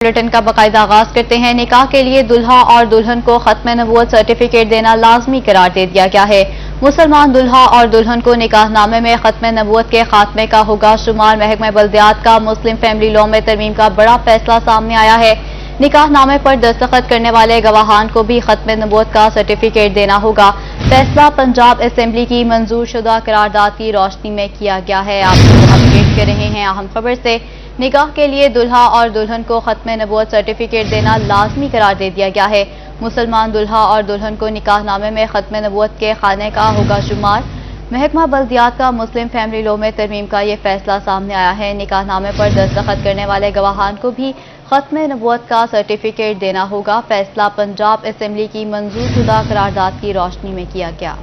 Bulletin का बाकायदा आगाज करते हैं। निकाह के लिए दुल्हा और दुल्हन को खत्म नबूवत सर्टिफिकेट देना लाजमी करार दे दिया गया है। मुसलमान दुल्हा और दुल्हन को निकाहनामे में खत्म नबूवत के खात्मे का होगा शुमार। महकमा बल्दियात का मुस्लिम फैमिली लॉ में तरमीम का बड़ा फैसला सामने आया है। निकाहनामे पर दस्तखत करने वाले गवाहान को भी खत्म नबूवत का सर्टिफिकेट देना होगा। फैसला पंजाब असेंबली की मंजूर शुदा करारदाद की रोशनी में किया गया है। आपको अपडेट कर रहे हैं अहम खबर से। निकाह के लिए दुल्हा और दुल्हन को खत्म नबूवत सर्टिफिकेट देना लाजमी करार दे दिया गया है। मुसलमान दुल्हा और दुल्हन को निकाहनामे में खत्म नबूवत के खाने का होगा शुमार। महकमा बल्दियात का मुस्लिम फैमिली लॉ में तरमीम का ये फैसला सामने आया है। निकाहनामे पर दस्तखत करने वाले गवाहान को भी खत्म नबूवत का सर्टिफिकेट देना होगा। फैसला पंजाब असेंबली की मंजूर शुदा करारदाद की रोशनी में किया गया।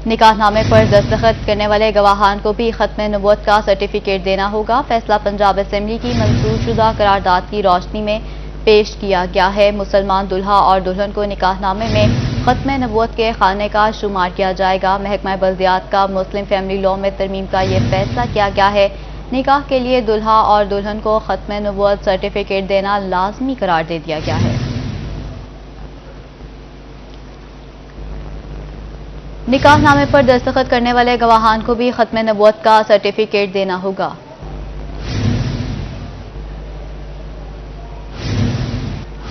निकाहनामे पर दस्तखत करने वाले गवाहान को भी खत्म नबूवत का सर्टिफिकेट देना होगा। फैसला पंजाब असेंबली की मंजूर शुदा करारदाद की रोशनी में पेश किया गया है। मुसलमान दुल्हा और दुल्हन को निकाहनामे में खत्म नबूवत के खाने का शुमार किया जाएगा। महकमा बल्दियात का मुस्लिम फैमिली लॉ में तरमीम का ये फैसला किया गया है। निकाह के लिए दुल्हा और दुल्हन को खत्म नबूवत सर्टिफिकेट देना लाजमी करार दे दिया गया है। निकाहनामे पर दस्तखत करने वाले गवाहान को भी खत्म नबूवत का सर्टिफिकेट देना होगा।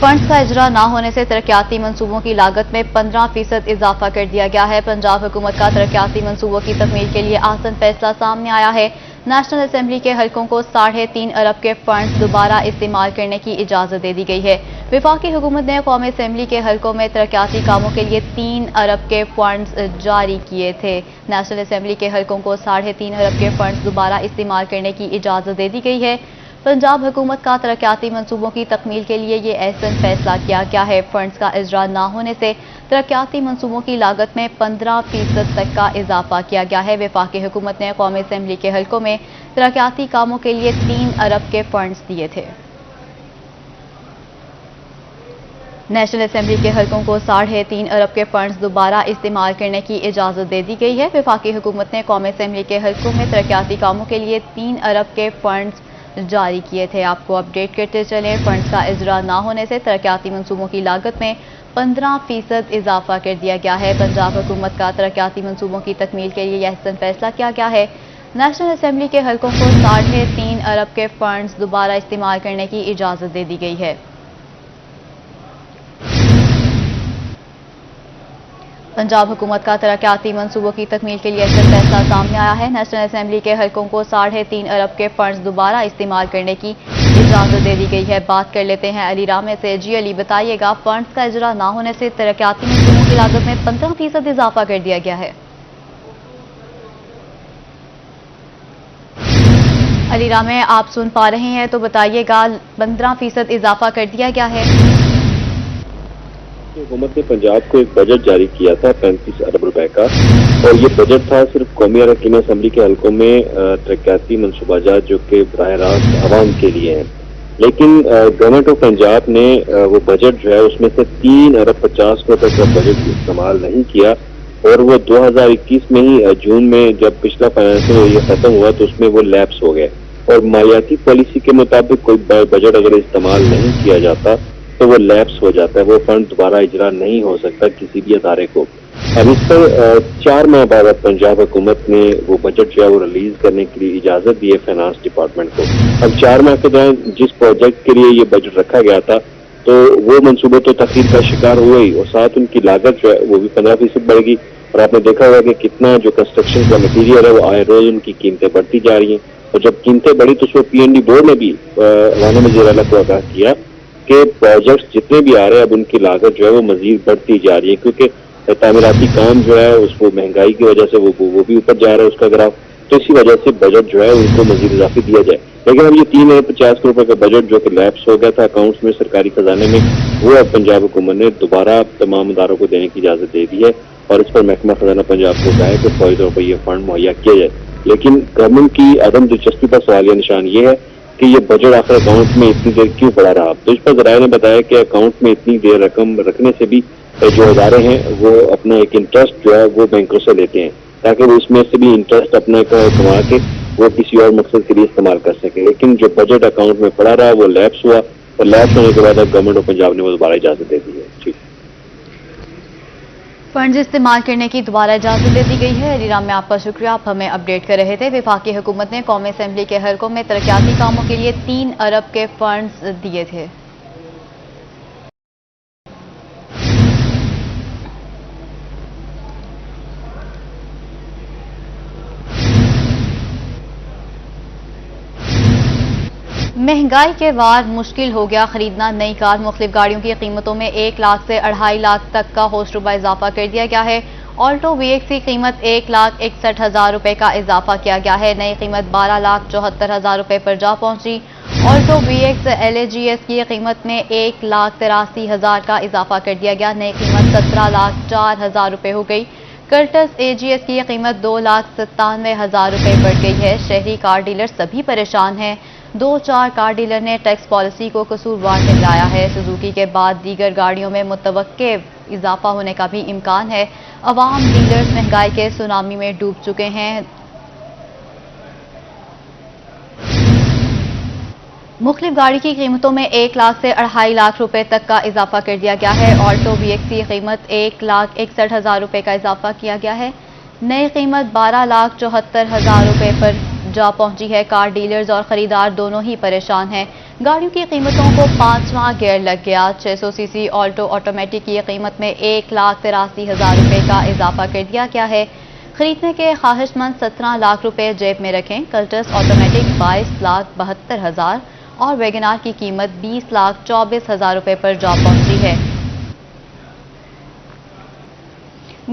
फंड्स का इजरा न होने से तरक्याती मंसूबों की लागत में 15% इजाफा कर दिया गया है। पंजाब हुकूमत का तरक्याती मंसूबों की तकमील के लिए आसन फैसला सामने आया है। नेशनल असेंबली के हलकों को 3.5 अरब के फंड्स दोबारा इस्तेमाल करने की इजाजत दे दी गई है। वफाकी हुकूमत ने कौमी असेंबली के हलकों में तरक्याती कामों के लिए 3 अरब के फंड्स जारी किए थे। नेशनल असेंबली के हलकों को 3.5 अरब के फंड्स दोबारा इस्तेमाल करने की इजाजत दे दी गई है। पंजाब हुकूमत का तरक्याती मंसूबों की तकमील के लिए ये ऐसन फैसला किया गया है। फंड्स का इजरा न होने से तरक्याती मंसूबों की लागत में 15% तक का इजाफा किया गया है। वफाकी हुकूमत ने कौमी असेंबली के हलकों में तरक्याती कामों के लिए 3 अरब के फंड्स दिए थे। नेशनल असेंबली के हलकों को 3.5 अरब के फंड्स दोबारा इस्तेमाल करने की इजाजत दे दी गई है। वफाकी हुकूमत ने कौमी असेंबली के हलकों में तरक्याती कामों के लिए 3 अरब के फंड्स जारी किए थे। आपको अपडेट करते चलें। फंड्स का इजरा न होने से तरक्याती मंसूबों की लागत में 15% इजाफा कर दिया गया है। पंजाब हुकूमत का तरक्याती मंसूबों की तकमील के लिए यह फैसला किया गया है। नेशनल असेंबली के हलकों को 3.5 अरब के फंड्स दोबारा इस्तेमाल करने की इजाजत दे दी गई है। पंजाब हुकूमत का तरक्याती मंसूबों की तकमील के लिए ऐसा फैसला सामने आया है। नेशनल असेंबली के हलकों को 3.5 अरब के फंड्स दोबारा इस्तेमाल करने की इजाजत दे दी गई है। बात कर लेते हैं अली रामे से। जी अली, बताइएगा, फंड्स का इजरा न होने से तरक्याती मंसूबों की लागत में 15% इजाफा कर दिया गया है। अली रामे, आप सुन पा रहे हैं तो बताइएगा, 15% इजाफा कर दिया गया है। हुकूमत ने पंजाब को एक बजट जारी किया था 35 अरब रुपए का, और ये बजट था सिर्फ कौमी अरकान असेंबली के हलकों में तरक्याती मनसूबाजात जो कि बराह रास्त आवाम के लिए हैं। लेकिन गवर्नमेंट ऑफ पंजाब ने वो बजट जो है उसमें से 3 अरब 50 रुपए का बजट इस्तेमाल नहीं किया, और वो 2021 में ही जून में जब पिछला फाइनेंशियल ईयर खत्म हुआ तो उसमें वो लैप्स हो गए। और मालियाती पॉलिसी के मुताबिक कोई बजट अगर इस्तेमाल नहीं किया जाता तो वो लैप्स हो जाता है, वो फंड दोबारा इजरा नहीं हो सकता किसी भी अदारे को। अब इस पर 4 माह बाद पंजाब हुकूमत ने वो बजट जो है वो रिलीज करने के लिए इजाजत दी है फाइनेंस डिपार्टमेंट को। अब 4 माह के दौरान जिस प्रोजेक्ट के लिए ये बजट रखा गया था तो वो मंसूबे तो तखरीर का शिकार हुए ही, और साथ उनकी लागत जो है वो भी 15% बढ़ गई। और आपने देखा होगा कि कितना जो कंस्ट्रक्शन का मटीरियल है वो आए रोज उनकी कीमतें बढ़ती जा रही हैं, और जब कीमतें बढ़ी तो उसको PND बोर्ड ने भी अवाना वज़ीर आला को आगाह किया कि प्रोजेक्ट्स जितने भी आ रहे हैं अब उनकी लागत जो है वो मजीद बढ़ती जा रही है, क्योंकि तामीराती काम जो है उसको महंगाई की वजह से वो भी ऊपर जा रहा है उसका ग्राफ, तो इसी वजह से बजट जो है उनको मजीद इजाफी दिया जाए। लेकिन अब ये 3 अरब 50 रुपए का बजट जो कि लैप्स हो गया था अकाउंट्स में सरकारी खजाने में, वो अब पंजाब हुकूमत ने दोबारा तमाम इदारों को देने की इजाजत दे दी है, और इस पर महकमा खजाना पंजाब को कहा है कि फौरी तौर पर यह फंड मुहैया किया जाए। लेकिन गवर्नमेंट की अदम दिलचस्पी पर सवालिया निशान ये है कि ये बजट आखिर अकाउंट में इतनी देर क्यों पड़ा रहा। तो इस पर जराये ने बताया कि अकाउंट में इतनी देर रकम रखने से भी जो इदारे हैं वो अपना एक इंटरेस्ट जो है वो बैंकों से लेते हैं, ताकि वो इसमें से भी इंटरेस्ट अपना कमा के وہ کسی اور مقصد کے لیے استعمال کر سکے. لیکن جو بجٹ اکاؤنٹ میں پڑا رہا وہ لیپس ہوا, اور لیپس ہونے کے بعد اب گورنمنٹ آف پنجاب نے وہ دوبارہ اجازت دے دی ہے. ٹھیک, فنڈز استعمال کرنے کی دوبارہ اجازت دے دی گئی ہے. علی رام میں آپ کا شکریہ, آپ ہمیں اپڈیٹ کر رہے تھے. وفاقی حکومت نے قومی اسمبلی کے حلقوں میں ترقیاتی کاموں کے لیے 3 ارب کے فنڈز دیے تھے. مہنگائی کے بعد مشکل ہو گیا خریدنا نئی کار. مختلف گاڑیوں کی قیمتوں میں 1 لاکھ سے 2.5 لاکھ تک کا روز اضافہ کر دیا گیا ہے. آلٹو VX کی قیمت 1,61,000 روپے کا اضافہ کیا گیا ہے. نئی قیمت 12,74,000 روپے پر جا پہنچی. آلٹو VX LAGS کی قیمت میں 1,83,000 کا اضافہ کر دیا گیا. نئی قیمت 17,04,000 روپے ہو گئی. کرٹس AGS کی قیمت 2,97,000 روپے بڑھ گئی ہے. شہری کار ڈیلر سبھی پریشان ہیں. 2-4 کار ڈیلر نے ٹیکس پالیسی کو قصوروار ٹھہرایا ہے. سزوکی کے بعد دیگر گاڑیوں میں متوقع اضافہ ہونے کا بھی امکان ہے. عوام ڈیلرز مہنگائی کے سونامی میں ڈوب چکے ہیں. مختلف گاڑی کی قیمتوں میں 1 لاکھ سے 2.5 لاکھ روپے تک کا اضافہ کر دیا گیا ہے. آلٹو VX کی قیمت 1,61,000 روپے کا اضافہ کیا گیا ہے. نئی قیمت 12,74,000 روپے پر جا پہنچی ہے. کار ڈیلرز اور خریدار دونوں ہی پریشان ہیں. گاڑیوں کی قیمتوں کو 5واں گیئر لگ گیا. 600 cc آلٹو آٹومیٹک کی قیمت میں 1,83,000 روپے کا اضافہ کر دیا گیا ہے. خریدنے کے خواہش مند 17 لاکھ روپے جیب میں رکھیں. کلٹس آٹومیٹک 22,72,000 اور ویگنار کی قیمت 20,24,000 روپے پر جا پہنچی ہے.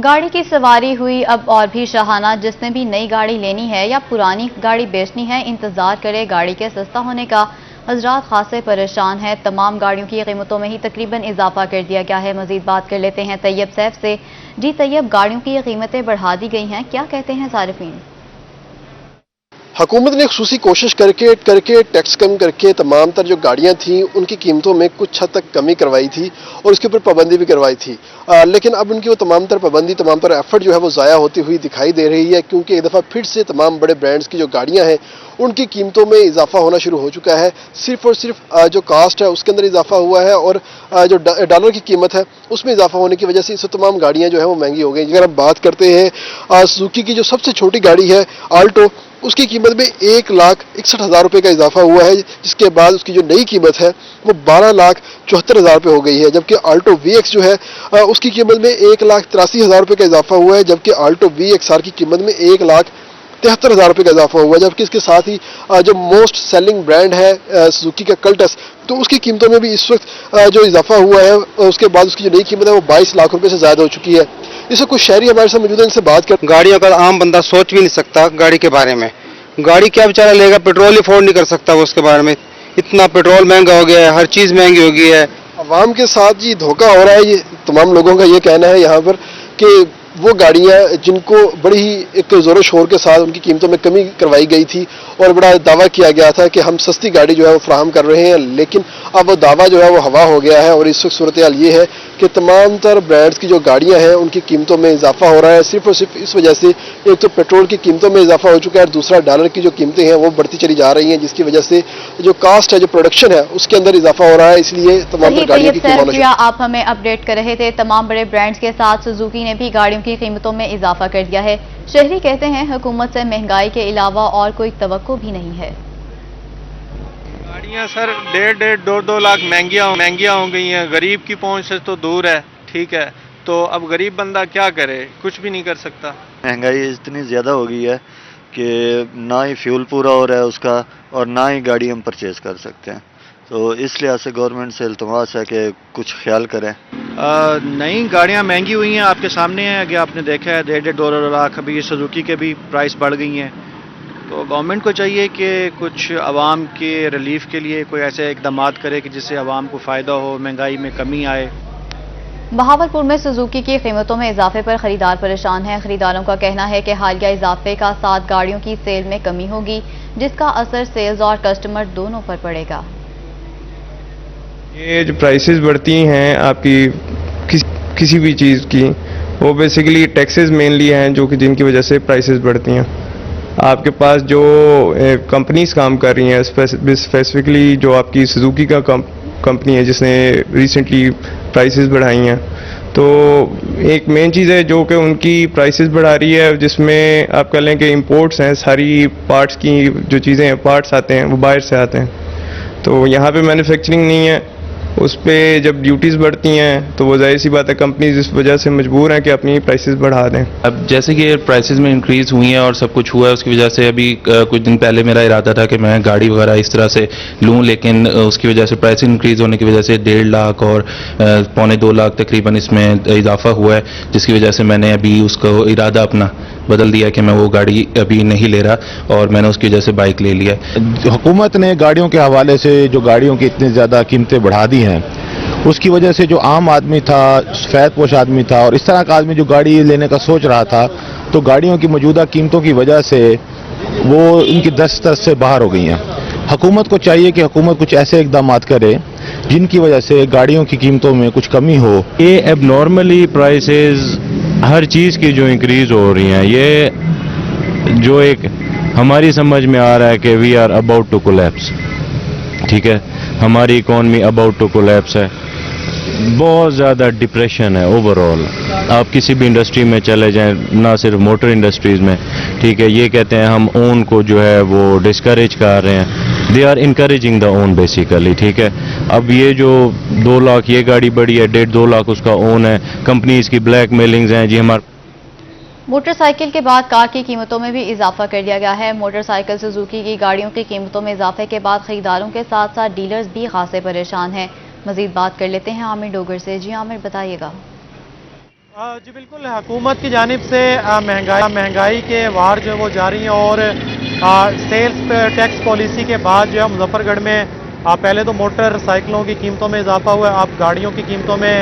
گاڑی کی سواری ہوئی اب اور بھی شاہانہ. جس نے بھی نئی گاڑی لینی ہے یا پرانی گاڑی بیچنی ہے انتظار کرے گاڑی کے سستا ہونے کا. حضرات خاصے پریشان ہیں. تمام گاڑیوں کی قیمتوں میں ہی تقریباً اضافہ کر دیا گیا ہے. مزید بات کر لیتے ہیں طیب سیف سے. جی طیب, گاڑیوں کی قیمتیں بڑھا دی گئی ہیں, کیا کہتے ہیں صارفین؟ حکومت نے خصوصی کوشش کر کے ٹیکس کم کر کے تمام تر جو گاڑیاں تھیں ان کی قیمتوں میں کچھ حد تک کمی کروائی تھی اور اس کے اوپر پابندی بھی کروائی تھی. لیکن اب ان کی وہ تمام تر پابندی, تمام تر ایفرٹ جو ہے وہ ضائع ہوتی ہوئی دکھائی دے رہی ہے, کیونکہ ایک دفعہ پھر سے تمام بڑے برانڈز کی جو گاڑیاں ہیں ان کی قیمتوں میں اضافہ ہونا شروع ہو چکا ہے. صرف اور صرف جو کاسٹ ہے اس کے اندر اضافہ ہوا ہے اور جو ڈالر کی قیمت ہے اس میں اضافہ ہونے کی وجہ سے تمام گاڑیاں جو ہے وہ مہنگی ہو گئی. اگر ہم بات کرتے ہیں سزوکی کی جو سب سے چھوٹی گاڑی ہے آلٹو, اس کی قیمت میں 1,61,000 روپے کا اضافہ ہوا ہے, جس کے بعد اس کی جو نئی قیمت ہے وہ 12,74,000 روپے ہو گئی ہے. جبکہ آلٹو VX جو ہے اس کی قیمت میں 1,83,000 روپے کا اضافہ ہوا ہے, جبکہ آلٹو VXR کی قیمت میں 1,73,000 روپے کا اضافہ ہوا ہے. جبکہ اس کے ساتھ ہی جو موسٹ سیلنگ برانڈ ہے سزوکی کا کلٹس, تو اس کی قیمتوں میں بھی اس وقت جو اضافہ ہوا ہے اس کے بعد اس کی جو نئی قیمت ہے وہ 22 لاکھ روپے سے زیادہ ہو چکی ہے. اس سے کچھ شہری ہمارے ساتھ موجود ہیں, ان سے بات کر. گاڑیوں کا عام بندہ سوچ بھی نہیں سکتا گاڑی کے بارے میں. گاڑی کیا بیچارہ لے گا, پیٹرول ہی فورڈ نہیں کر سکتا وہ اس کے بارے میں. اتنا پیٹرول مہنگا ہو گیا ہے, ہر چیز مہنگی ہو گئی ہے. عوام کے ساتھ جی دھوکہ ہو رہا ہے. یہ تمام لوگوں کا یہ کہنا ہے یہاں پر کہ وہ گاڑیاں جن کو بڑی ہی ایک زور و شور کے ساتھ ان کی قیمتوں میں کمی کروائی گئی تھی اور بڑا دعویٰ کیا گیا تھا کہ ہم سستی گاڑی جو ہے وہ فراہم کر رہے ہیں, لیکن اب وہ دعویٰ جو ہے وہ ہوا ہو گیا ہے. اور اس وقت صورتحال یہ ہے کہ تمام تر برانڈز کی جو گاڑیاں ہیں ان کی قیمتوں میں اضافہ ہو رہا ہے. صرف اور صرف اس وجہ سے ایک تو پیٹرول کی قیمتوں میں اضافہ ہو چکا ہے, اور دوسرا ڈالر کی جو قیمتیں ہیں وہ بڑھتی چلی جا رہی ہیں, جس کی وجہ سے جو کاسٹ ہے, جو پروڈکشن ہے, اس کے اندر اضافہ ہو رہا ہے. اس لیے تمام تر گاڑیوں کی قیمتوں میں. آپ ہمیں اپڈیٹ کر رہے تھے. تمام بڑے برانڈز کے ساتھ سزوکی نے بھی گاڑیوں کی قیمتوں میں اضافہ کر دیا ہے. شہری کہتے ہیں حکومت سے مہنگائی کے علاوہ اور کوئی توقع بھی نہیں ہے. گاڑیاں سر 1.5-2 لاکھ مہنگیاں ہو گئی ہیں. غریب کی پہنچ سے تو دور ہے, ٹھیک ہے, تو اب غریب بندہ کیا کرے, کچھ بھی نہیں کر سکتا. مہنگائی اتنی زیادہ ہو گئی ہے کہ نہ ہی فیول پورا ہو رہا ہے اس کا, اور نہ ہی گاڑی ہم پرچیز کر سکتے ہیں. تو اس لحاظ سے گورنمنٹ سے التماس ہے کہ کچھ خیال کریں. نئی گاڑیاں مہنگی ہوئی ہیں, آپ کے سامنے ہیں کہ آپ نے دیکھا ہے 1.5-2 لاکھ. ابھی سزوکی کے بھی پرائس بڑھ گئی ہیں. تو گورنمنٹ کو چاہیے کہ کچھ عوام کے ریلیف کے لیے کوئی ایسے اقدامات کرے کہ جس سے عوام کو فائدہ ہو, مہنگائی میں کمی آئے. بہاولپور میں سزوکی کی قیمتوں میں اضافے پر خریدار پریشان ہیں. خریداروں کا کہنا ہے کہ حالیہ اضافے کا ساتھ گاڑیوں کی سیل میں کمی ہوگی, جس کا اثر سیلز اور کسٹمر دونوں پر پڑے گا. یہ جو پرائسز بڑھتی ہیں آپ کی کسی بھی چیز کی, وہ بیسیکلی ٹیکسز مینلی ہیں جو کہ جن کی وجہ سے پرائسز بڑھتی ہیں. آپ کے پاس جو کمپنیز کام کر رہی ہیں، اسپیسیفکلی جو آپ کی سزوکی کا کمپنی ہے جس نے ریسنٹلی پرائسز بڑھائی ہیں، تو ایک مین چیز ہے جو کہ ان کی پرائسز بڑھا رہی ہے، جس میں آپ کہہ لیں کہ امپورٹس ہیں، ساری پارٹس کی جو چیزیں ہیں، پارٹس آتے ہیں وہ باہر سے آتے ہیں، تو یہاں پہ مینوفیکچرنگ نہیں ہے، اس پہ جب ڈیوٹیز بڑھتی ہیں تو وہ ظاہر سی بات ہے کمپنیز اس وجہ سے مجبور ہیں کہ اپنی پرائسز بڑھا دیں۔ اب جیسے کہ پرائسز میں انکریز ہوئی ہیں اور سب کچھ ہوا ہے، اس کی وجہ سے ابھی کچھ دن پہلے میرا ارادہ تھا کہ میں گاڑی وغیرہ اس طرح سے لوں، لیکن اس کی وجہ سے پرائس انکریز ہونے کی وجہ سے 1.5 لاکھ اور 1.25 لاکھ تقریباً اس میں اضافہ ہوا ہے، جس کی وجہ سے میں نے ابھی اس کو ارادہ اپنا بدل دیا کہ میں وہ گاڑی ابھی نہیں لے رہا، اور میں نے اس کی وجہ سے بائک لے لیا۔ حکومت نے گاڑیوں کے حوالے سے جو گاڑیوں کی اتنی زیادہ قیمتیں بڑھا دی ہیں، اس کی وجہ سے جو عام آدمی تھا، سفید پوش آدمی تھا اور اس طرح کا آدمی جو گاڑی لینے کا سوچ رہا تھا، تو گاڑیوں کی موجودہ قیمتوں کی وجہ سے وہ ان کی دسترس سے باہر ہو گئی ہیں۔ حکومت کو چاہیے کہ حکومت کچھ ایسے اقدامات کرے جن کی وجہ سے گاڑیوں کی قیمتوں میں کچھ کمی ہو۔ یہ اب نارملی پرائسز ہر چیز کی جو انکریز ہو رہی ہیں، یہ جو ایک ہماری سمجھ میں آ رہا ہے کہ we are about to collapse, ٹھیک ہے، ہماری اکانومی اباؤٹ ٹو کولیپس ہے، بہت زیادہ ڈپریشن ہے اوور آل۔ آپ کسی بھی انڈسٹری میں چلے جائیں، نہ صرف موٹر انڈسٹریز میں، ٹھیک ہے، یہ کہتے ہیں ہم اون کو جو ہے وہ ڈسکریج کر رہے ہیں، they are encouraging the own basically, ٹھیک ہے۔ اب یہ جو 2 لاکھ یہ گاڑی بڑی ہے، 1.5-2 لاکھ اس کا اون ہے، کمپنیز کی بلیک میلنگز ہیں جی ہمارے۔ موٹر سائیکل کے بعد کار کی قیمتوں میں بھی اضافہ کر دیا گیا ہے۔ موٹر سائیکل سزوکی کی گاڑیوں کی قیمتوں میں اضافے کے بعد خریداروں کے ساتھ ساتھ ڈیلرز بھی خاصے پریشان ہیں۔ مزید بات کر لیتے ہیں عامر ڈوگر سے۔ جی عامر، بتائیے گا۔ جی بالکل، حکومت کی جانب سے مہنگائی کے وار جو وہ جاری ہیں، اور سیلز ٹیکس پالیسی کے بعد جو ہے مظفر گڑھ میں پہلے تو موٹر سائیکلوں کی قیمتوں میں اضافہ ہوا ہے، اب گاڑیوں کی قیمتوں میں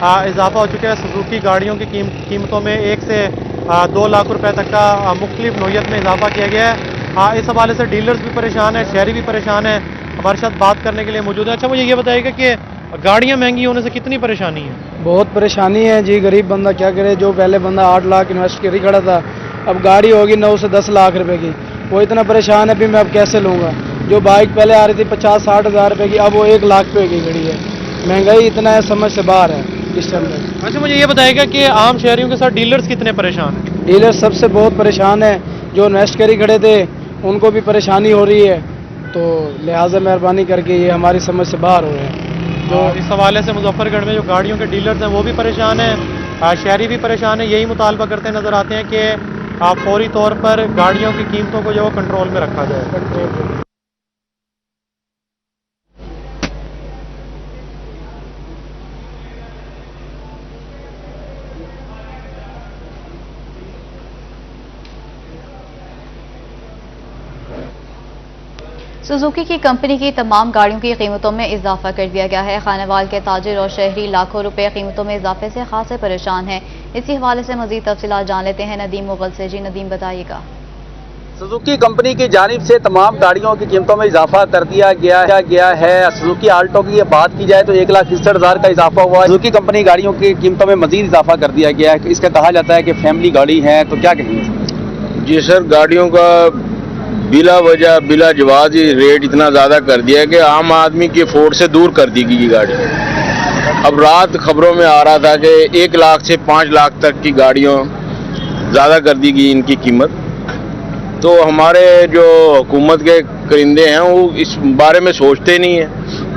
اضافہ ہو چکا ہے۔ سزوکی گاڑیوں کی قیمتوں میں 1 سے 2 لاکھ روپے تک کا مختلف نوعیت میں اضافہ کیا گیا ہے۔ اس حوالے سے ڈیلرز بھی پریشان ہیں، شہری بھی پریشان ہیں۔ ہمارے ساتھ بات کرنے کے لیے موجود ہے۔ اچھا، مجھے یہ بتائیے گا کہ گاڑیاں مہنگی ہونے سے کتنی پریشانی ہے؟ بہت پریشانی ہے جی، غریب بندہ کیا کرے، جو پہلے بندہ 8 لاکھ انویسٹ کر ہی کھڑا تھا، اب گاڑی ہوگی 9 سے 10 لاکھ روپے کی، وہ اتنا پریشان ہے بھی میں اب کیسے لوں گا۔ جو بائک پہلے آ رہی تھی 50-60 ہزار روپے کی، اب وہ 1 لاکھ پہ کی گھڑی ہے۔ مہنگائی اتنا ہے، سمجھ سے باہر ہے اس ٹائم میں۔ اچھا، مجھے یہ بتائیے گا کہ عام شہریوں کے ساتھ ڈیلرز کتنے پریشان ہیں؟ ڈیلر سب سے بہت پریشان ہیں، جو انویسٹ کر ہی کھڑے تھے ان کو بھی پریشانی ہو رہی ہے، تو لہٰذا مہربانی کر کے یہ ہماری سمجھ سے باہر ہو رہے ہیں۔ جو اس حوالے سے مظفر گڑھ میں جو گاڑیوں کے ڈیلرز ہیں وہ بھی پریشان ہیں، شہری بھی پریشان ہیں، یہی مطالبہ کرتے نظر آتے ہیں کہ فوری طور پر گاڑیوں کی قیمتوں کو جو وہ کنٹرول میں رکھا جائے۔ سزوکی کی کمپنی کی تمام گاڑیوں کی قیمتوں میں اضافہ کر دیا گیا ہے۔ خانہ وال کے تاجر اور شہری لاکھوں روپے قیمتوں میں اضافے سے خاصے پریشان ہیں۔ اسی حوالے سے مزید تفصیلات جان لیتے ہیں ندیم مغل سے۔ جی ندیم، بتائیے گا۔ سزوکی کمپنی کی جانب سے تمام گاڑیوں کی قیمتوں میں اضافہ کر دیا گیا ہے۔ سزوکی آلٹو کی بات کی جائے تو 1,61,000 کا اضافہ ہوا ہے۔ سزوکی کمپنی گاڑیوں کی قیمتوں میں مزید اضافہ کر دیا گیا ہے۔ اس کا کہا جاتا ہے کہ فیملی گاڑی ہے، تو کیا کہیں گے؟ جی سر، گاڑیوں کا بلا وجہ بلا جواز ہی ریٹ اتنا زیادہ کر دیا ہے کہ عام آدمی کی افورڈ سے دور کر دی گئی گاڑی۔ اب رات خبروں میں آ رہا تھا کہ 1 لاکھ سے 5 لاکھ تک کی گاڑیوں زیادہ کر دی گئی ان کی قیمت۔ تو ہمارے جو حکومت کے کرندے ہیں وہ اس بارے میں سوچتے نہیں ہیں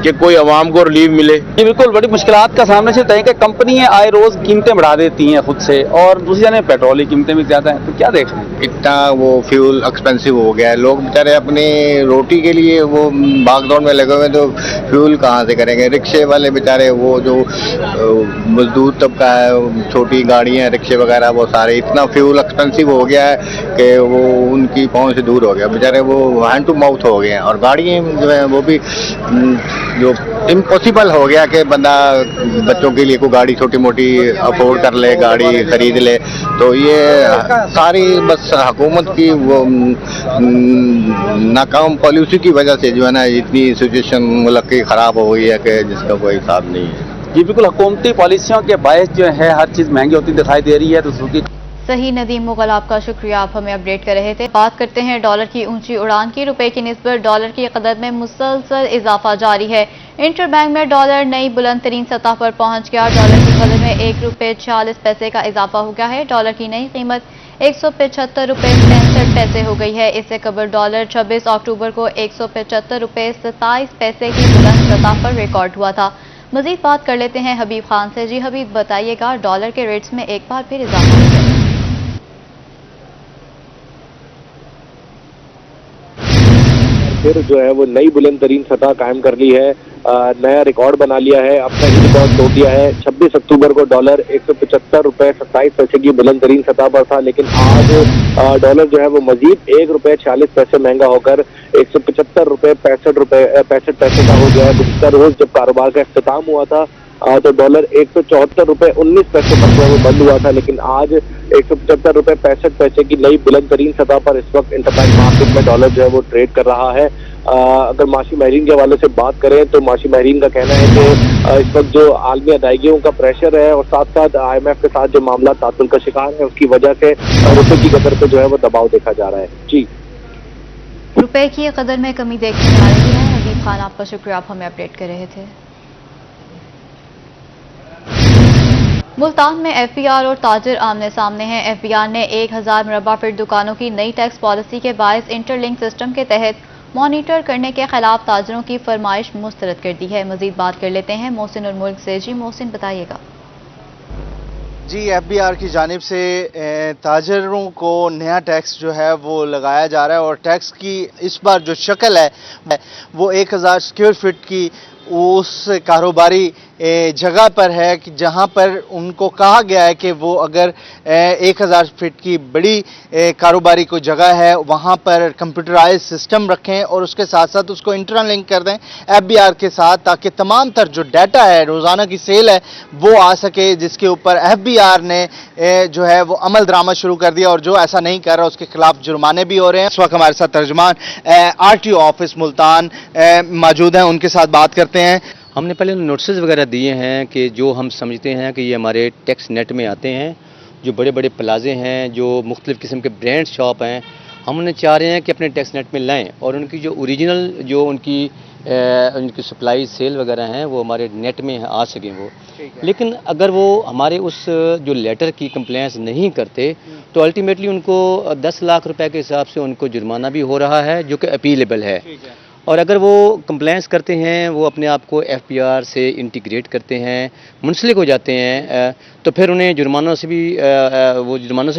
کہ کوئی عوام کو ریلیف ملے۔ جی بالکل، بڑی مشکلات کا سامنے سے ہے کہ کمپنیاں آئے روز قیمتیں بڑھا دیتی ہیں خود سے، اور دوسری جانب پیٹرول کی قیمتیں بھی زیادہ ہیں، تو کیا دیکھ رہے ہیں؟ اتنا وہ فیول ایکسپینسو ہو گیا ہے، لوگ بیچارے اپنی روٹی کے لیے وہ بھاگ دوڑ میں لگے ہوئے، تو فیول کہاں سے کریں گے؟ رکشے والے بیچارے، وہ جو مزدور طبقہ ہے، چھوٹی گاڑیاں رکشے وغیرہ، وہ سارے اتنا فیول ایکسپینسو ہو گیا ہے کہ وہ ان کی پہنچ سے دور ہو گیا، بیچارے وہ ہینڈ ٹو ماؤتھ ہو گئے ہیں۔ اور گاڑیاں جو ہیں وہ بھی جو امپاسبل ہو گیا کہ بندہ بچوں کے لیے کوئی گاڑی چھوٹی موٹی افورڈ کر لے، گاڑی خرید لے۔ تو یہ ساری بس حکومت کی وہ ناکام پالیسی کی وجہ سے جو ہے نا اتنی سچویشن ملک کی خراب ہو گئی ہے کہ جس کا کوئی حساب نہیں ہے۔ جی بالکل، حکومتی پالیسیوں کے باعث جو ہے ہر چیز مہنگی ہوتی دکھائی دے رہی ہے۔ تو सही नदीम मुगल, आपका शुक्रिया, आप हमें अपडेट कर रहे थे। बात करते हैं डॉलर की ऊंची उड़ान की। रुपए की निस्बत डॉलर की कदर में मुसलसल इजाफा जारी है। इंटरबैंक में डॉलर नई बुलंद तरीन सतह पर पहुंच गया। डॉलर की कदर में ₹1.40 का इजाफा हो गया है। डॉलर की नई कीमत ₹175.65 हो गई है। इससे कबल डॉलर 26 अक्टूबर को ₹175.27 की बुलंद सतह पर रिकॉर्ड हुआ था। मजीद बात कर लेते हैं हबीब खान से। जी हबीब, बताइएगा डॉलर के रेट्स में एक बार फिर इजाफा हो गया। फिर जो है वो नई बुलंद तरीन सतह कायम कर ली है, नया रिकॉर्ड बना लिया है, अपना ही रिकॉर्ड तोड़ दिया है। 26 अक्टूबर को डॉलर ₹175.27 की बुलंद तरीन सतह पर था, लेकिन आज डॉलर जो है वो मजीद ₹1.40 महंगा होकर ₹175.65 का हो गया है। गुज़िश्ता रोज जब कारोबार का इख्तिताम हुआ था तो डॉलर ₹174.19 पर जो है वो बंद हुआ था, लेकिन आज ₹175.65 की नई बुलंद तरीन सतह पर इस वक्त इंटरबैंक मार्केट में डॉलर जो है वो ट्रेड कर रहा है। अगर माशी माहरीन के हवाले से बात करें तो माशी माहरीन का कहना है कि इस वक्त जो आलमी अदायगियों का प्रेशर है और साथ साथ IMF के साथ जो मामला तातुल का शिकार है, उसकी वजह से रुपए की कदर पे जो है वो दबाव देखा जा रहा है। जी, रुपए की कदर में कमी देखने आ रही है। हबीब खान, आपका शुक्रिया, आप हमें अपडेट कर रहे थे। मुल्तान में FBR और ताजिर आमने सामने हैं। FBR ने 1000 मुरबा फीट दुकानों की नई टैक्स पॉलिसी के बायस इंटरलिंक सिस्टम के तहत मॉनिटर करने के खिलाफ ताजिरों की फरमाइश मुस्तरद कर दी है। मजीद बात कर लेते हैं मोहसिन और मुल्क से। जी मोहसिन, बताइएगा। जी, FBR की जानिब से ताजरों को नया टैक्स जो है वो लगाया जा रहा है और टैक्स की इस बार जो शक्ल है वो 1000 स्क्वायर फीट की उस कारोबारी जगह पर है कि जहां पर उनको कहा गया है कि वो अगर 1000 फीट की बड़ी कारोबारी कोई जगह है वहां पर कंप्यूटराइज सिस्टम रखें और उसके साथ साथ उसको इंटरलिंक कर दें FBR के साथ, ताकि तमाम तर जो डाटा है, रोज़ाना की सेल है, वो आ सके, जिसके ऊपर FBR ने जो है वो अमल दरामद शुरू कर दिया और जो ऐसा नहीं कर रहा उसके खिलाफ जुर्माने भी हो रहे हैं। इस वक्त हमारे साथ तर्जुमान RTO ऑफिस मुल्तान मौजूद हैं, उनके साथ बात करते हैं। हमने पहले नोटिस वगैरह दिए हैं कि जो हम समझते हैं कि ये हमारे टैक्स नेट में आते हैं, जो बड़े बड़े प्लाजे हैं, जो मुख्तलिफ़ किस्म के ब्रांड शॉप हैं, हम उन्हें चाह रहे हैं कि अपने टैक्स नेट में लाएं और उनकी जो ओरिजिनल जो उनकी सप्लाई सेल वगैरह हैं वो हमारे नेट में आ सकें वो। लेकिन अगर वो हमारे उस जो लेटर की कंप्लेंस नहीं करते तो अल्टीमेटली उनको 10 लाख रुपए के हिसाब से उनको जुर्माना भी हो रहा है, जो कि अपीलेबल है। और अगर वो कंप्लेंस करते हैं, वो अपने आप को FBR से इंटीग्रेट करते हैं, मुंसलिक हो जाते हैं, तो फिर उन्हें जुर्मानों से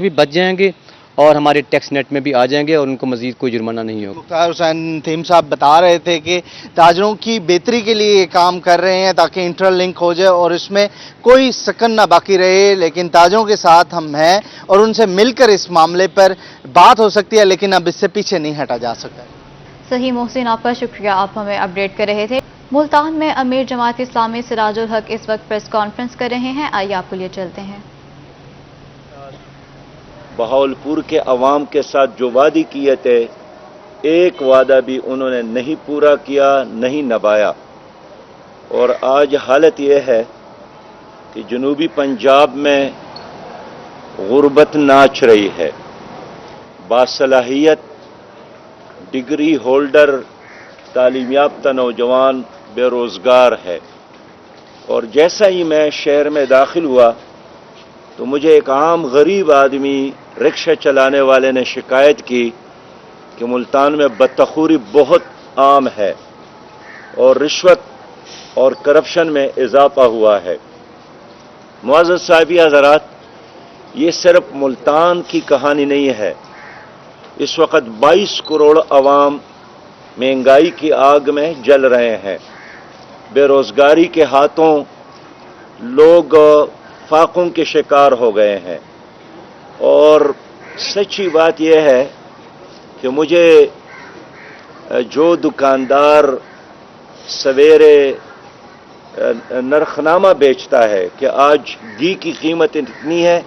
भी बच जाएंगे और हमारे टैक्स नेट में भी आ जाएंगे और उनको मजीद कोई जुर्माना नहीं होगा। मुख्तार हुसैन थीम साहब बता रहे थे कि ताजरों की बेहतरी के लिए ये काम कर रहे हैं ताकि इंटरलिंक हो जाए और इसमें कोई सकन ना बाकी रहे, लेकिन ताजरों के साथ हम हैं और उनसे मिलकर इस मामले पर बात हो सकती है, लेकिन अब इससे पीछे नहीं हटा जा सकता। सही मोहसिन, आपका शुक्रिया, आप हमें अपडेट कर रहे थे। मुल्तान में अमीर जमात इस्लामी सिराजुल हक इस वक्त प्रेस कॉन्फ्रेंस कर रहे हैं, आइए आपको लिए चलते हैं। बहावलपुर के अवाम के साथ जो वादी किए थे, एक वादा भी उन्होंने नहीं पूरा किया, नहीं निभाया। और आज हालत यह है कि जनूबी पंजाब में गुर्बत नाच रही है। बासलाहियत डिग्री होल्डर तालीम याफ्ता नौजवान बेरोज़गार है। और जैसा ही मैं शहर में दाखिल हुआ तो मुझे एक आम गरीब आदमी रिक्शा चलाने वाले ने शिकायत की कि मुल्तान में बदतखूरी बहुत आम है और रिश्वत और करप्शन में इजाफा हुआ है। मुअज़्ज़ज़ साहिबी हज़रात, ये सिर्फ मुल्तान की कहानी नहीं है। इस वक्त 22 करोड़ अवाम महंगाई की आग में जल रहे हैं। बेरोजगारी के हाथों लोग फाकों के शिकार हो गए हैं। और सच्ची बात यह है कि मुझे जो दुकानदार सवेरे नरखनामा बेचता है कि आज घी की कीमत इतनी है,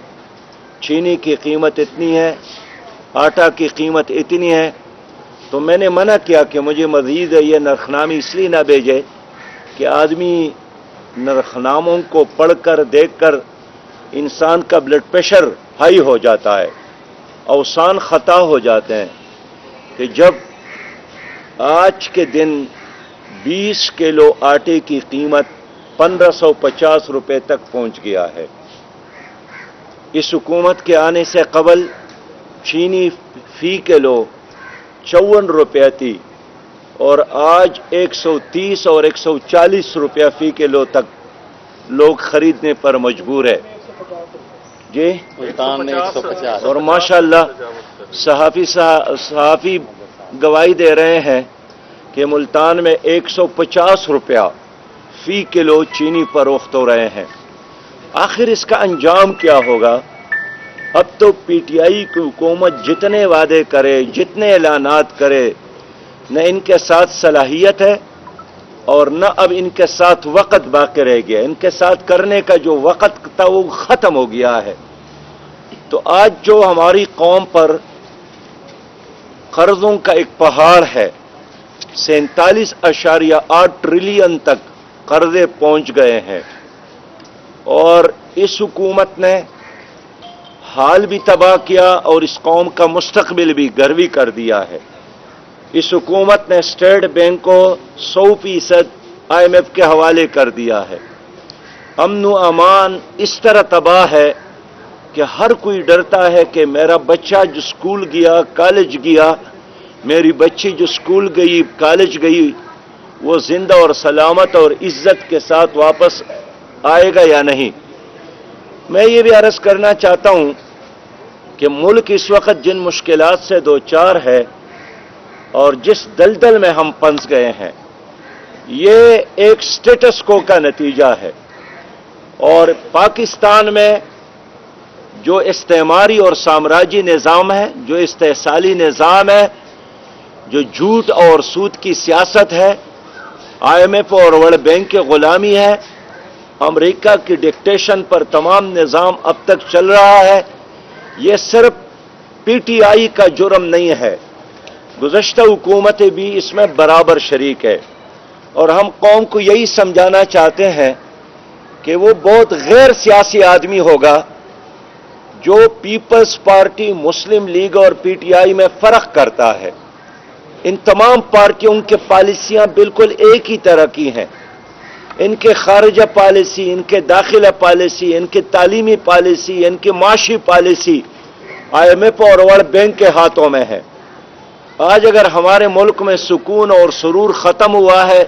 चीनी की कीमत इतनी है, आटा की कीमत इतनी है, तो मैंने मना किया कि मुझे मज़ीद ये नरखनामी इसलिए ना भेजे कि आदमी नरखनामों को पढ़कर देखकर इंसान का ब्लड प्रेशर हाई हो जाता है। अवसान खता हो जाते हैं कि जब आज के दिन 20 किलो आटे की कीमत 1550 रुपए तक पहुंच गया है। इस हुकूमत के आने से कबल चीनी फी किलो 54 रुपये थी और आज 130 और 140 रुपया फी किलो तक लोग खरीदने पर मजबूर है। जी मुल्तान में 150 और माशाअल्लाह सहाफ़ी गवाही दे रहे हैं कि मुल्तान में 150 रुपया फी किलो चीनी फरोख्त हो रहे हैं। आखिर इसका अंजाम क्या होगा? अब तो पीटीआई की हुकूमत जितने वादे करे, जितने ऐलानात करे, न इनके साथ सलाहियत है और न अब इनके साथ वक़्त बाकी रह गया। इनके साथ करने का जो वक़्त था वो ख़त्म हो गया है। तो आज जो हमारी कौम पर कर्ज़ों का एक पहाड़ है, 47.8 ट्रिलियन तक कर्जे पहुंच गए हैं और इस हुकूमत ने हाल भी तबाह किया और इस कौम का मुस्तकबिल भी गर्वी कर दिया है। इस हुकूमत ने स्टेट बैंक को 100% IMF के हवाले कर दिया है। अमन व अमान इस तरह तबाह है कि हर कोई डरता है कि मेरा बच्चा जो स्कूल गया, कॉलेज गया, मेरी बच्ची जो स्कूल गई, कॉलेज गई, वो जिंदा और सलामत और इज्जत के साथ वापस आएगा या नहीं। मैं ये भी अर्ज करना चाहता हूं कि मुल्क इस वक्त जिन मुश्किलात से दो चार है और जिस दलदल में हम फंस गए हैं, ये एक स्टेटस को का नतीजा है। और पाकिस्तान में जो इस्तेमारी और साम्राज्य निज़ाम है, जो इस्तेसाली निज़ाम है, जो झूठ और सूद की सियासत है, IMF और वर्ल्ड बैंक की गुलामी है, अमेरिका की डिक्टेशन पर तमाम निज़ाम अब तक चल रहा है। ये सिर्फ PTI का जुर्म नहीं है, गुज़श्ता हुकूमतें भी इसमें बराबर शरीक है। और हम कौम को यही समझाना चाहते हैं कि वो बहुत गैर सियासी आदमी होगा जो पीपल्स पार्टी, मुस्लिम लीग और PTI में फर्क करता है। इन तमाम पार्टियों की पॉलिसियां बिल्कुल एक ही तरह की हैं। इनके खारिजा पॉलिसी, इनके दाखिला पॉलिसी, इनकी तालीमी पॉलिसी, इनकी माशी पॉलिसी IMF और वर्ल्ड बैंक के हाथों में है। आज अगर हमारे मुल्क में सुकून और सुरूर खत्म हुआ है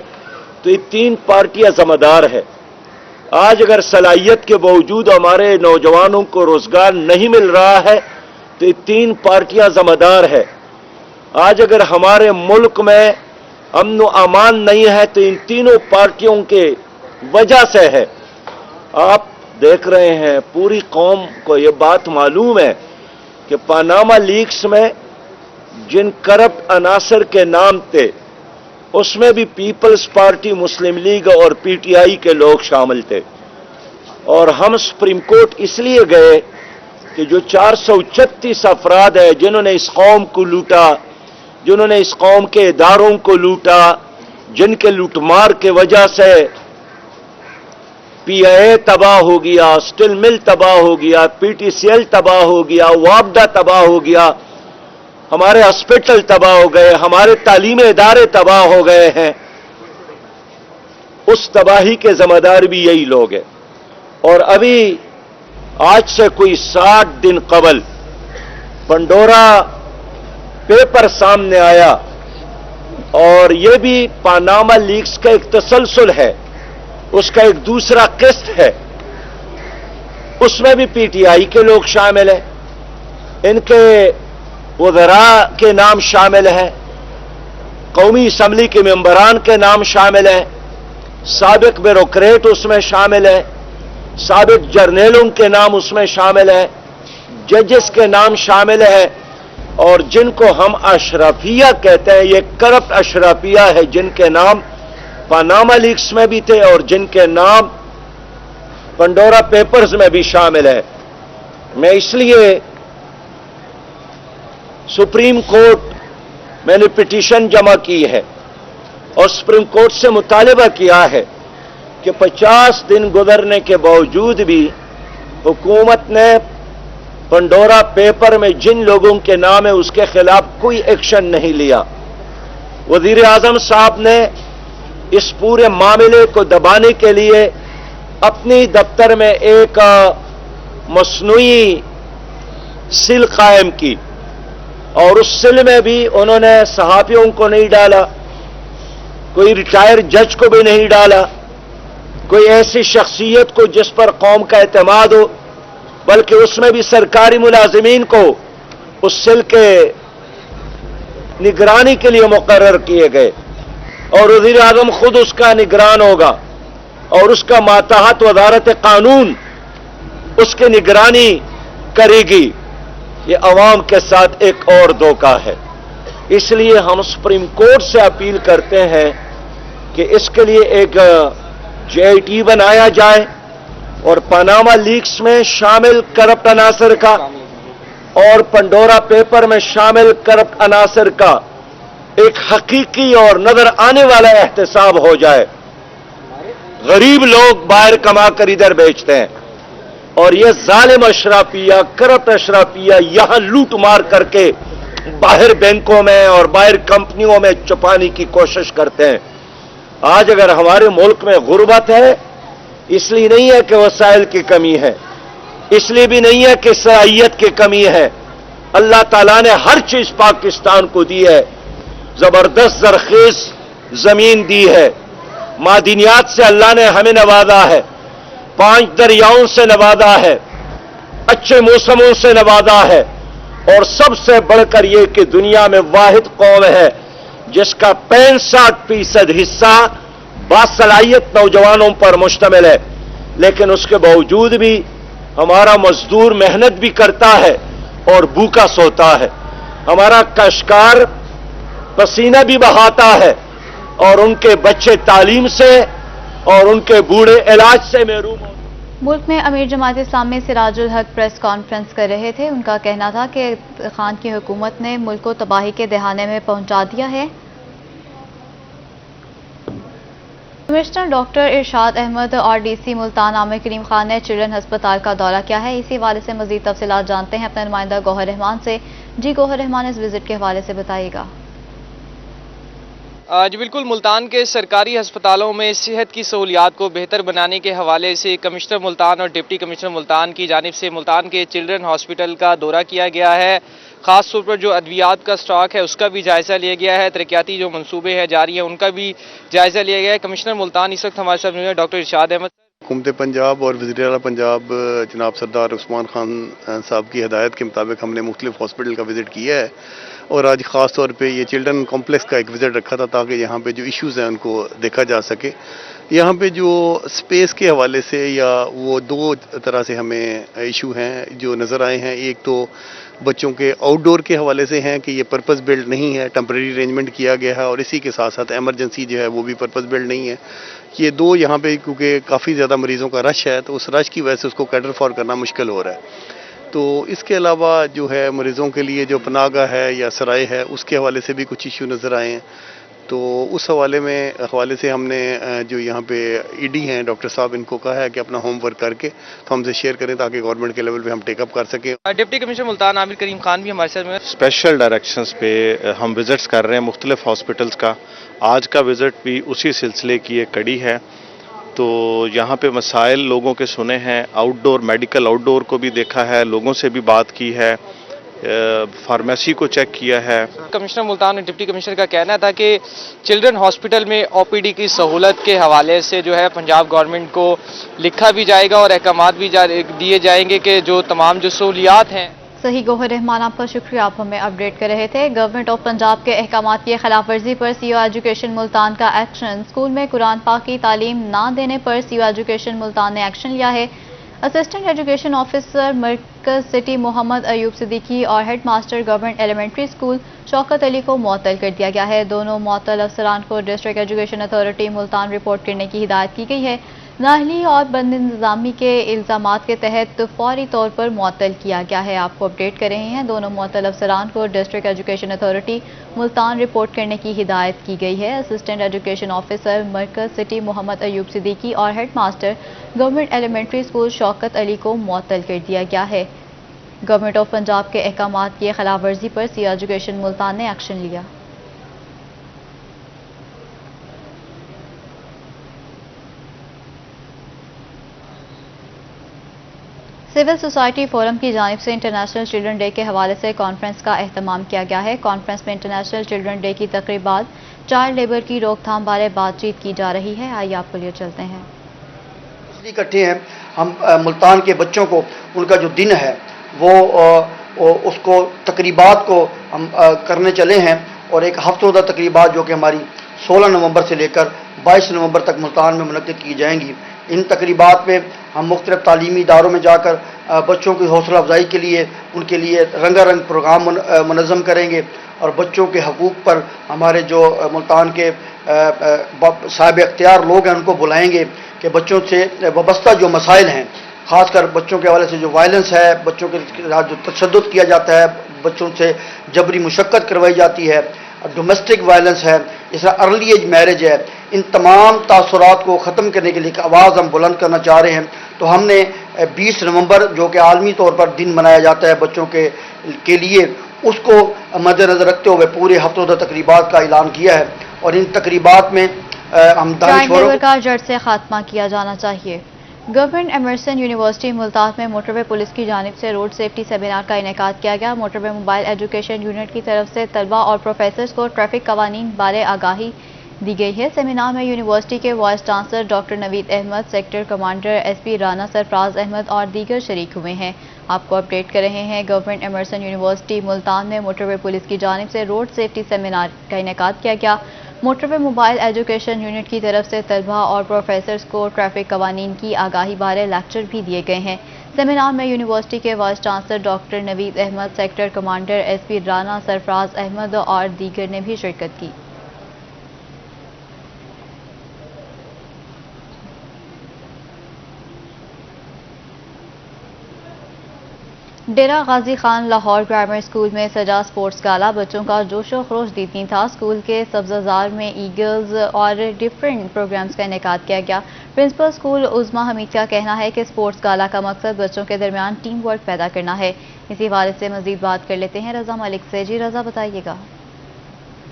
तो ये तीन पार्टियां जिम्मेदार है। आज अगर सलाहियत के बावजूद हमारे नौजवानों को रोजगार नहीं मिल रहा है तो ये तीन पार्टियां जिम्मेदार है। आज अगर हमारे मुल्क में अमन व अमान नहीं है तो इन तीनों पार्टियों के वजह से है। आप देख रहे हैं, पूरी कौम को ये बात मालूम है कि पनामा लीक्स में जिन करप्ट अनासर के नाम थे उसमें भी पीपल्स पार्टी, मुस्लिम लीग और PTI के लोग शामिल थे। और हम सुप्रीम कोर्ट इसलिए गए कि जो 436 अफराद है जिन्होंने इस कौम को लूटा, जिन्होंने इस कौम के इदारों को लूटा, जिनके लूटमार के वजह से PIA तबाह हो गया, स्टील मिल तबाह हो गया, PTCL तबाह हो गया, वापडा तबाह हो गया, हमारे हॉस्पिटल तबाह हो गए, हमारे तालीमी इदारे तबाह हो गए हैं, उस तबाही के जिम्मेदार भी यही लोग हैं। और अभी आज से कोई 60 दिन कबल पंडोरा पेपर सामने आया और यह भी पनामा लीक्स का एक तसलसल है, उसका एक दूसरा किस्त है। उसमें भी PTI के लोग शामिल हैं, इनके वज़रा के नाम शामिल हैं, कौमी असम्बली के मेंबरान के नाम शामिल हैं, साबिक ब्यूरोक्रेट उसमें शामिल हैं, साबिक जर्नलों के नाम उसमें शामिल हैं, जजेस के नाम शामिल हैं। और जिनको हम अशरफिया कहते हैं, ये करप्ट अशरफिया है, जिनके नाम पनामा लीक्स में भी थे और जिनके नाम पंडोरा पेपर्स में भी शामिल है। मैं इसलिए सुप्रीम कोर्ट मैंने पिटीशन जमा की है और सुप्रीम कोर्ट से मुतालिबा किया है कि 50 दिन गुजरने के बावजूद भी हुकूमत ने पंडोरा पेपर में जिन लोगों के नाम है उसके खिलाफ कोई एक्शन नहीं लिया। वजीर आजम साहब ने इस पूरे मामले को दबाने के लिए अपनी दफ्तर में एक मसनूई सिल कायम की और उस सिल में भी उन्होंने सहाफियों को नहीं डाला, कोई रिटायर्ड जज को भी नहीं डाला, कोई ऐसी शख्सियत को जिस पर कौम का एतमाद हो, बल्कि उसमें भी सरकारी मुलाजिमीन को उस सिल के निगरानी के लिए मुकर्रर किए गए और वज़ीर आज़म खुद उसका निगरान होगा और उसका मातहत वज़ारत कानून उसकी निगरानी करेगी। ये अवाम के साथ एक और धोखा है। इसलिए हम सुप्रीम कोर्ट से अपील करते हैं कि इसके लिए एक JIT बनाया जाए और पनामा लीक्स में शामिल करप्ट अनासर का और पंडोरा पेपर में शामिल करप्ट अनासर का एक हकीकी और नजर आने वाला एहतसाब हो जाए। गरीब लोग बाहर कमा कर इधर बेचते हैं और ये जालिम अशराफिया, करप्ट अशराफिया यहां लूट मार करके बाहर बैंकों में और बाहर कंपनियों में छुपाने की कोशिश करते हैं। आज अगर हमारे मुल्क में गुर्बत है, इसलिए नहीं है कि वसाइल की कमी है, इसलिए भी नहीं है कि सलाहियत की कमी है। अल्लाह ताला ने हर चीज पाकिस्तान को दी है, जबरदस्त जरखेज जमीन दी है, मादिनियात से अल्लाह ने हमें नवाजा है, 5 दरियाओं से नवाजा है, अच्छे मौसमों से नवाजा है और सबसे बढ़कर यह कि दुनिया में वाहिद कौम है जिसका 65% हिस्सा बासलाहियत नौजवानों पर मुश्तमिल है। लेकिन उसके बावजूद भी हमारा मजदूर मेहनत भी करता है और भूखा सोता है, हमारा काश्तकार पसीना भी बहाता है और उनके बच्चे तालीम से और उनके बूढ़े इलाज से महरूम हो। मुल्क में अमीर जमात इस्लामी सिराजुल हक प्रेस कॉन्फ्रेंस कर रहे थे। उनका कहना था कि खान की हुकूमत ने मुल्क को तबाही के दहाने में पहुंचा दिया है। कमिश्नर डॉक्टर इरशाद अहमद और DC मुल्तान आमिर करीम खान ने चिल्ड्रन अस्पताल का दौरा किया है। इसी हवाले से मजीद तफसीलात जानते हैं अपने नुमाइंदा गौहर रहमान से। जी गौहर रहमान, इस विजिट के हवाले से बताइएगा। जी बिल्कुल, मुल्तान के सरकारी अस्पतालों में सेहत की सहूलियात को बेहतर बनाने के हवाले से कमिश्नर मुल्तान और डिप्टी कमिश्नर मुल्तान की जानिब से मुल्तान के चिल्ड्रन हॉस्पिटल का दौरा किया गया है। ख़ास तौर पर जो अद्वियात का स्टॉक है उसका भी जायज़ा लिया गया है, तरक्याती जो मंसूबे हैं जारी हैं उनका भी जायज़ा लिया गया है। कमिश्नर मुल्तान इस वक्त हमारे साथ डॉक्टर इरशाद अहमद। हुकूमत पंजाब और वज़ीर आला पंजाब जनाब सरदार उस्मान खान साहब की हदायत के मुताबिक हमने मुख्तलिफ हॉस्पिटल का विज़िट किया है और आज ख़ास तौर पे ये चिल्ड्रन कॉम्प्लेक्स का एक विज़िट रखा था ताकि यहाँ पे जो इश्यूज़ हैं उनको देखा जा सके। यहाँ पे जो स्पेस के हवाले से या वो 2 तरह से हमें इशू हैं जो नज़र आए हैं। एक तो बच्चों के आउटडोर के हवाले से हैं कि ये पर्पस बिल्ड नहीं है, टेम्परेरी अरेंजमेंट किया गया है और इसी के साथ साथ एमरजेंसी जो है वो भी पर्पस बिल्ड नहीं है। ये 2 यहाँ पे क्योंकि काफ़ी ज़्यादा मरीज़ों का रश है तो उस रश की वजह से उसको कैटर फॉर करना मुश्किल हो रहा है। तो इसके अलावा जो है मरीज़ों के लिए जो पनाहगाह है या सराय है उसके हवाले से भी कुछ इशू नज़र आए हैं। तो उस हवाले से हमने जो यहाँ पे ED हैं डॉक्टर साहब, इनको कहा है कि अपना होमवर्क करके तो हमसे शेयर करें ताकि गवर्नमेंट के लेवल पे हम टेकअप कर सकें। डिप्टी कमिश्नर मुल्तान आमिर करीम खान भी हमारे साथ में। स्पेशल डायरेक्शंस पे हम विजिट्स कर रहे हैं मुख्तलिफ हॉस्पिटल्स का। आज का विजिट भी उसी सिलसिले की एक कड़ी है। तो यहाँ पे मसाइल लोगों के सुने हैं, आउटडोर मेडिकल आउटडोर को भी देखा है, लोगों से भी बात की है, फार्मेसी को चेक किया है। कमिश्नर मुल्तान और डिप्टी कमिश्नर का कहना था कि चिल्ड्रन हॉस्पिटल में OPD की सहूलत के हवाले से जो है पंजाब गवर्नमेंट को लिखा भी जाएगा और अहकामात भी दिए जाएंगे कि जो तमाम जो सहूलियात हैं। सही गौहर रहमान, आपका शुक्रिया, आप हमें अपडेट कर रहे थे। गवर्नमेंट ऑफ पंजाब के अहकामात की खिलाफ वर्जी पर CO एजुकेशन मुल्तान का एक्शन। स्कूल में कुरान पाक की तालीम ना देने पर CO एजुकेशन मुल्तान ने एक्शन लिया है। असिस्टेंट एजुकेशन ऑफिसर मरकज सिटी मोहम्मद अयूब सिद्दीकी और head master government elementary school Shaukat Ali को मुअत्तल कर दिया गया है। दोनों मुअत्तल अफसरान को district education authority Multan report करने की हिदायत की गई है। नाअहली और बदनिज़ामी के इल्ज़ामात के तहत फौरी तौर पर मुअत्तल किया गया है। आपको अपडेट कर रहे हैं। दोनों मुअत्तल अफसरान को district education authority Multan report करने की हिदायत की गई है। असिस्टेंट एजुकेशन ऑफिसर मरकज सिटी मोहम्मद अयूब सिद्दीकी और head master government elementary school Shaukat Ali को मुअत्तल कर दिया गया है। गवर्नमेंट ऑफ पंजाब के अहकामात की खिलाफ वर्जी पर सी एजुकेशन मुल्तान ने एक्शन लिया। सिविल सोसाइटी फोरम की जानिब से इंटरनेशनल चिल्ड्रन डे के हवाले से कॉन्फ्रेंस का एहतमाम किया गया है। कॉन्फ्रेंस में इंटरनेशनल चिल्ड्रन डे की तकरीबात चाइल्ड लेबर की रोकथाम बारे बातचीत की जा रही है। आइए आपको लिए चलते हैं। इकट्ठे हैं हम मुल्तान के बच्चों को उनका जो दिन है वो उसको तकरीबात को हम करने चले हैं और एक हफ्तोदा तकरीबात जो कि हमारी 16 नवंबर से लेकर 22 नवंबर तक मुल्तान में मुनक्किद की जाएंगी। इन तकरीबात में हम मुख्तलिफ तालीमी इदारों में जाकर बच्चों की हौसला अफजाई के लिए उनके लिए रंगारंग प्रोग्राम मुनज़्ज़म करेंगे और बच्चों के हकूक़ पर हमारे जो मुल्तान के साहिब इख्तियार लोग हैं उनको बुलाएंगे कि बच्चों से वाबस्ता जो मसाइल हैं, ख़ासकर बच्चों के हवाले से जो वायलेंस है, बच्चों के जो तशद्दुद किया जाता है, बच्चों से जबरी मुशक्क़त करवाई जाती है, डोमेस्टिक वायलेंस है, इस तरह अर्ली एज मैरिज है, इन तमाम तासुरात को ख़त्म करने के लिए एक आवाज़ हम बुलंद करना चाह रहे हैं। तो हमने 20 नवंबर जो कि आलमी तौर पर दिन मनाया जाता है बच्चों के लिए, उसको मद्देनज़र रखते हुए पूरे हफ्तों तकरीबात का ऐलान किया है और इन तकरीबात में हम चाइल्ड लेबर का जड़ से खात्मा किया जाना चाहिए। गवर्नमेंट एमर्सन यूनिवर्सिटी मुल्तान में मोटरवे पुलिस की जानिब से रोड सेफ्टी सेमिनार का इनेकाद किया गया। मोटरवे मोबाइल एजुकेशन यूनिट की तरफ से तलबा और प्रोफेसर्स को ट्रैफिक कवानीन बारे आगाही दी गई है। सेमिनार में यूनिवर्सिटी के vice chancellor doctor Naveed Ahmed, sector commander SP Rana Sarfraz Ahmed और दीगर शरीक हुए हैं। आपको अपडेट कर रहे हैं। गवर्नमेंट एमर्सन यूनिवर्सिटी मुल्तान में मोटरवे पुलिस की जानिब से रोड सेफ्टी सेमिनार का इनेकाद किया गया। मोटरवे मोबाइल एजुकेशन यूनिट की तरफ से तलबा और प्रोफेसर्स को ट्रैफिक कवानीन की आगाही बारे लेक्चर भी दिए गए हैं। सेमिनार में यूनिवर्सिटी के vice chancellor doctor Naveed Ahmed, sector commander SP Rana Sarfraz Ahmed और दीगर ने भी शिरकत की। डेरा गाजी खान लाहौर ग्रामर स्कूल में सजा स्पोर्ट्स गाला बच्चों का जोशो खरोश दीदनी था। स्कूल के सब्जाजार में ईगल्स और डिफरेंट प्रोग्राम्स का इनेकाद किया गया। प्रिंसिपल स्कूल उज़मा हमीद का कहना है कि स्पोर्ट्स गाला का मकसद बच्चों के दरमियान टीम वर्क पैदा करना है। इसी हवाले से मजीद बात कर लेते हैं रजा मलिक से। जी रजा, बताइएगा।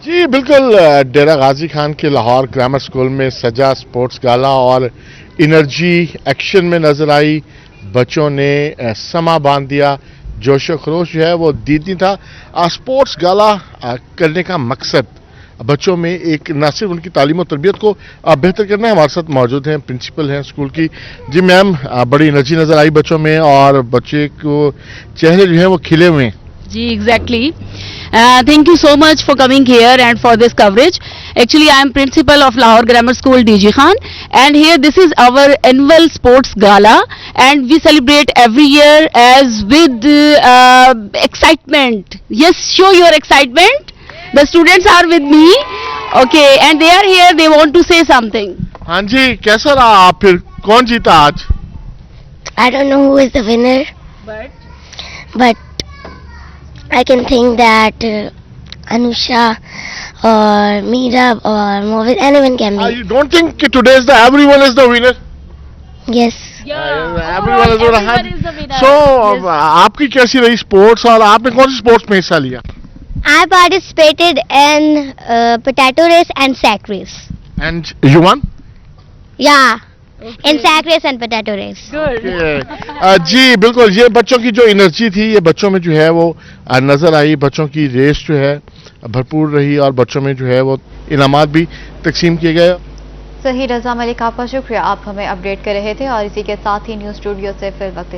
जी बिल्कुल, डेरा गाजी खान के लाहौर ग्रामर स्कूल में सजा स्पोर्ट्स गाला और एनर्जी एक्शन में नजर आई। बच्चों ने समा बांध दिया, जोशो खरोश जो है वो दीदी था। स्पोर्ट्स गाला करने का मकसद बच्चों में एक न सिर्फ उनकी तालीम और तरबियत को बेहतर करना है। हमारे साथ मौजूद हैं, प्रिंसिपल हैं स्कूल की। जी मैम, बड़ी एनर्जी नजर आई बच्चों में और बच्चे को चेहरे जो हैं वो खिले हुए हैं। जी exactly. Thank you so much for coming here and for this coverage. Actually, I am principal of Lahore Grammar School DG Khan, and here this is our annual sports gala, and we celebrate every year as with excitement. Yes, show your excitement. The students are with me, okay, and they are here. They want to say something. हाँ जी, कैसा रहा आप? फिर कौन जीता आज? I don't know who is the winner, but I can think that Anusha or Meera or Mohit, anyone can be. You don't think today is everyone is the winner? Yes. Everyone is the winner. So, आपकी कैसी रही sports और आपने कौन सी sports में हिस्सा लिया? I participated in potato race and sack race. And you won? Yeah. In sack race and potato race. जी बिल्कुल, ये बच्चों की जो एनर्जी थी ये बच्चों में जो है वो नजर आई। बच्चों की रेस जो है भरपूर रही और बच्चों में जो है वो इनामात भी तकसीम किए गए। सही, रजा मलिक आपका शुक्रिया, आप हमें अपडेट कर रहे थे और इसी के साथ ही न्यूज़ स्टूडियो से फिर वक्त